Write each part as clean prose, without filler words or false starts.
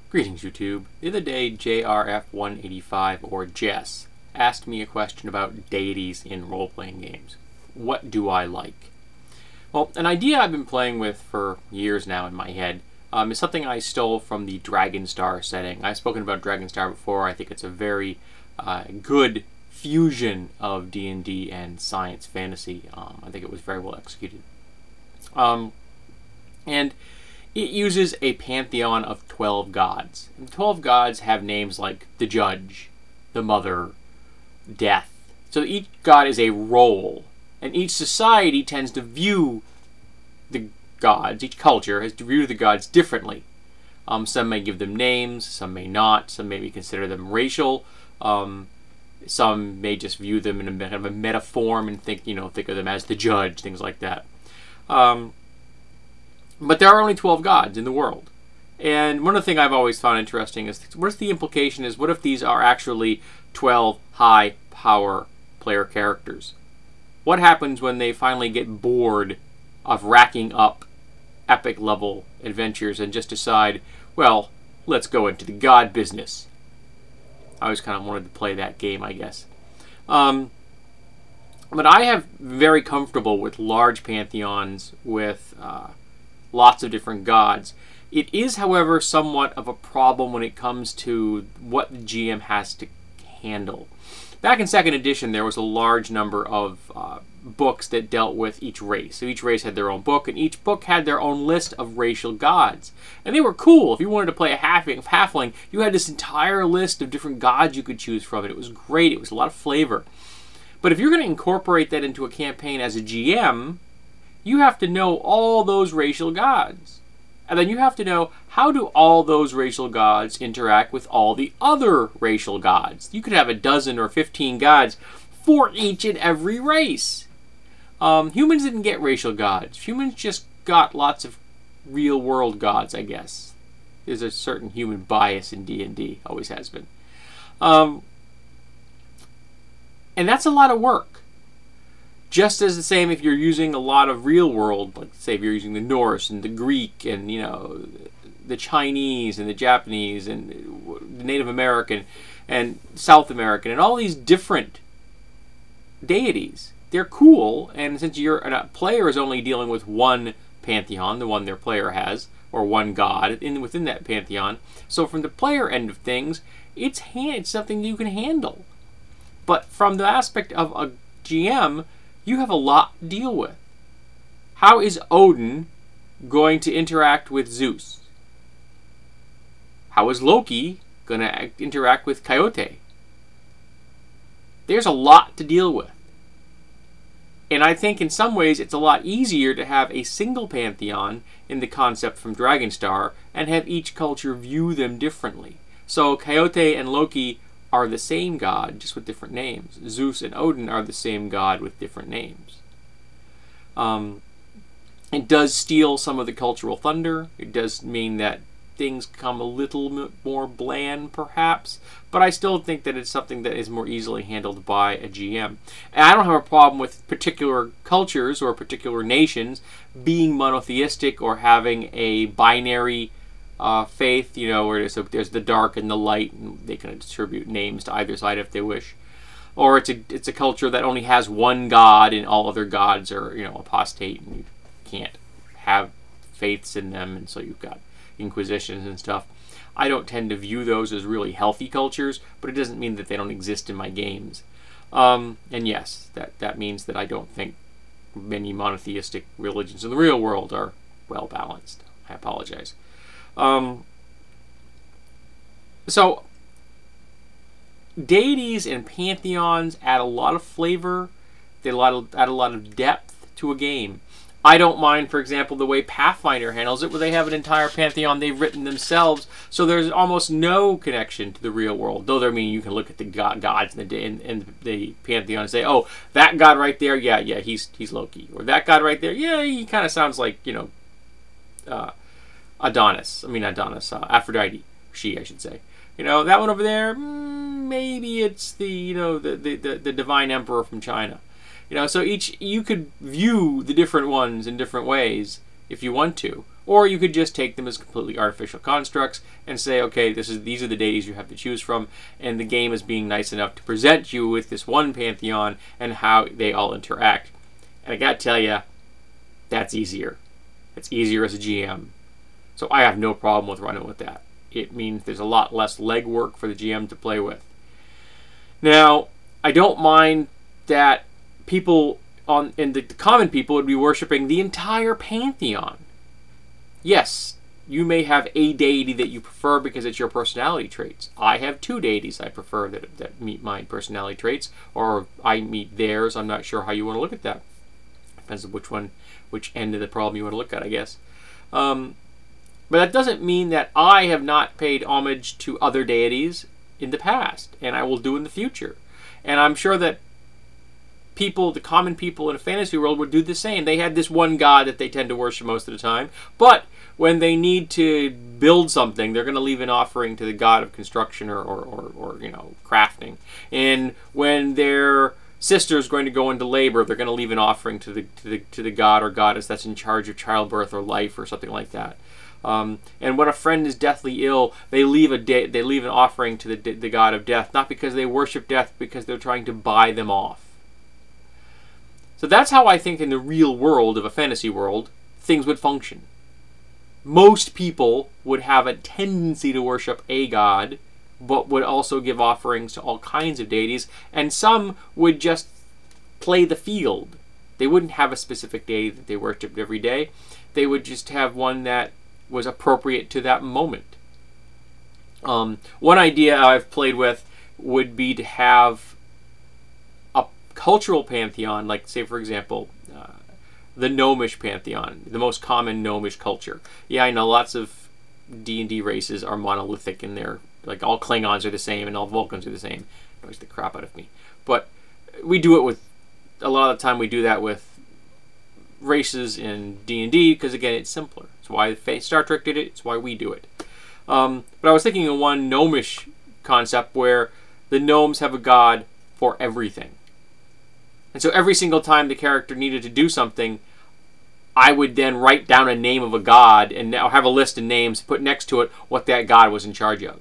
Greetings, YouTube. The other day, JRF185, or Jess, asked me a question about deities in role-playing games. What do I like? Well, an idea I've been playing with for years now in my head is something I stole from the Dragonstar setting. I've spoken about Dragonstar before. I think it's a very good fusion of D&D and science fantasy. I think it was very well executed. And it uses a pantheon of 12 gods. And 12 gods have names like the Judge, the Mother, Death. So each god is a role. And each society tends to view the gods, each culture has to view the gods differently. Some may give them names, some may not, some may consider them racial. Some may just view them in a kind of a meta form and think of them as the Judge, things like that. But there are only 12 gods in the world. And one of the things I've always found interesting is, what's the implication is, what if these are actually 12 high-power player characters? What happens when they finally get bored of racking up epic-level adventures and just decide, well, let's go into the god business? I always kind of wanted to play that game, I guess. But I have very comfortable with large pantheons with lots of different gods. It is, however, somewhat of a problem when it comes to what the GM has to handle. Back in 2nd edition, there was a large number of books that dealt with each race. So each race had their own book, and each book had their own list of racial gods. And they were cool. If you wanted to play a halfling, you had this entire list of different gods you could choose from, and it was great. It was a lot of flavor. But if you're going to incorporate that into a campaign as a GM, you have to know all those racial gods. And then you have to know, how do all those racial gods interact with all the other racial gods? You could have a dozen or 15 gods for each and every race. Humans didn't get racial gods. Humans just got lots of real-world gods, I guess. There's a certain human bias in D&D, always has been. And that's a lot of work. Just as the same if you're using a lot of real world, like say if you're using the Norse and the Greek and the Chinese and the Japanese and the Native American and South American and all these different deities. They're cool, and since a player is only dealing with one pantheon, the one their player has, or one god within that pantheon, so from the player end of things, it's something you can handle. But from the aspect of a GM, you have a lot to deal with. How is Odin going to interact with Zeus? How is Loki going to interact with Coyote? There's a lot to deal with. And I think in some ways it's a lot easier to have a single pantheon in the concept from Dragonstar and have each culture view them differently. So Coyote and Loki are the same god, just with different names. Zeus and Odin are the same god with different names. It does steal some of the cultural thunder. It does mean that things come a little more bland, perhaps, but I still think that it's something that is more easily handled by a GM. And I don't have a problem with particular cultures or particular nations being monotheistic or having a binary faith, where there's the dark and the light, and they can attribute names to either side if they wish. Or it's a culture that only has one god and all other gods are apostate, and you can't have faiths in them, and so you've got inquisitions and stuff. I don't tend to view those as really healthy cultures, but it doesn't mean that they don't exist in my games. And yes, that means that I don't think many monotheistic religions in the real world are well balanced. I apologize. So deities and pantheons add a lot of flavor. They add a lot of depth to a game. I don't mind, for example, the way Pathfinder handles it, where they have an entire pantheon they've written themselves, so there's almost no connection to the real world. Though, you can look at the gods in the pantheon and say, oh, that god right there, yeah, he's Loki. Or that god right there, yeah, he kind of sounds like, Aphrodite. She, I should say. That one over there, maybe it's the divine emperor from China. So you could view the different ones in different ways if you want to, Or you could just take them as completely artificial constructs and say, okay, these are the deities you have to choose from, and the game is being nice enough to present you with this one pantheon and how they all interact. And I gotta tell you, that's easier. It's easier as a GM. So I have no problem with running with that. It means there's a lot less legwork for the GM to play with. Now, I don't mind that people the common people would be worshipping the entire pantheon. Yes, you may have a deity that you prefer because it's your personality traits. I have 2 deities I prefer that meet my personality traits, or I meet theirs. I'm not sure how you want to look at that. Depends on which end of the problem you want to look at, I guess. But that doesn't mean that I have not paid homage to other deities in the past, and I will do in the future. And I'm sure that the common people in a fantasy world would do the same. They had this one god that they tend to worship most of the time, but when they need to build something, they're going to leave an offering to the god of construction or crafting. And when their sister's going to go into labor, they're going to leave an offering to the god or goddess that's in charge of childbirth or life or something like that. And when a friend is deathly ill, they leave an offering to the god of death, not because they worship death, because they're trying to buy them off. So that's how I think in the real world of a fantasy world, things would function. Most people would have a tendency to worship a god, but would also give offerings to all kinds of deities, and some would just play the field. They wouldn't have a specific deity that they worshipped every day. They would just have one that was appropriate to that moment. One idea I've played with would be to have a cultural pantheon, like, say, for example, the Gnomish pantheon, the most common Gnomish culture. Yeah, I know lots of D&D races are monolithic in their, like, all Klingons are the same and all Vulcans are the same. It annoys the crap out of me. But we do it with, a lot of the time we do that with races in D&D because, again, it's simpler. It's why Star Trek did it. It's why we do it. But I was thinking of one gnomish concept where the gnomes have a god for everything. And so every single time the character needed to do something, I would then write down a name of a god and now have a list of names, put next to it what that god was in charge of.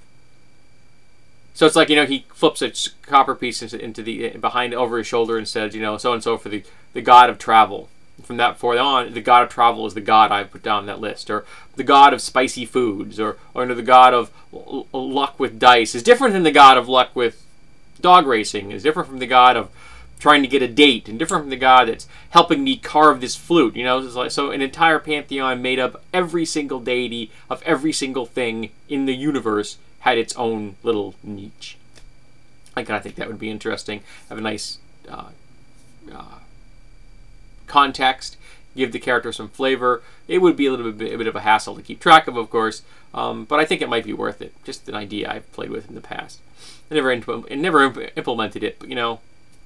So it's like, he flips a copper piece behind over his shoulder and says, so-and-so for the god of travel. From that forth on, the god of travel is the god I've put down on that list. Or the god of spicy foods. Or the god of luck with dice is different than the god of luck with dog racing. Is different from the god of trying to get a date. And different from the god that's helping me carve this flute. It's like, so an entire pantheon made up every single deity of every single thing in the universe had its own little niche. I think that would be interesting. Have a nice context, give the character some flavor. It would be a bit of a hassle to keep track of course, but I think it might be worth it. Just an idea I've played with in the past. I never implemented it, but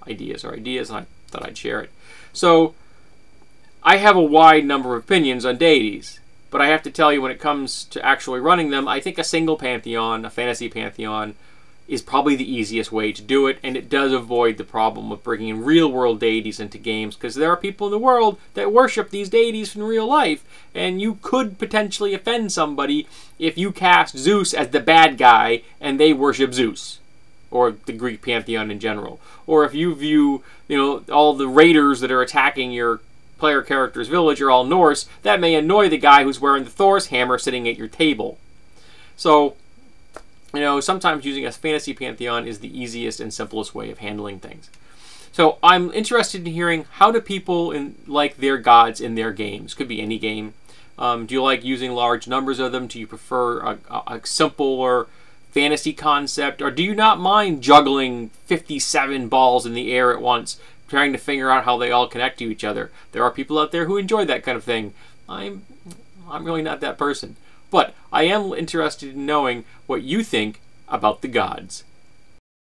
ideas are ideas, and I thought I'd share it. So I have a wide number of opinions on deities, but I have to tell you, when it comes to actually running them, I think a single pantheon, a fantasy pantheon, is probably the easiest way to do it, and it does avoid the problem of bringing real-world deities into games, because there are people in the world that worship these deities in real life, and you could potentially offend somebody if you cast Zeus as the bad guy and they worship Zeus, or the Greek pantheon in general. Or if you view, all the raiders that are attacking your player character's village are all Norse, that may annoy the guy who's wearing the Thor's hammer sitting at your table. So, sometimes using a fantasy pantheon is the easiest and simplest way of handling things. So I'm interested in hearing, how do people like their gods in their games? Could be any game. Do you like using large numbers of them? Do you prefer a simpler fantasy concept? Or do you not mind juggling 57 balls in the air at once, trying to figure out how they all connect to each other? There are people out there who enjoy that kind of thing. I'm really not that person. But I am interested in knowing what you think about the gods.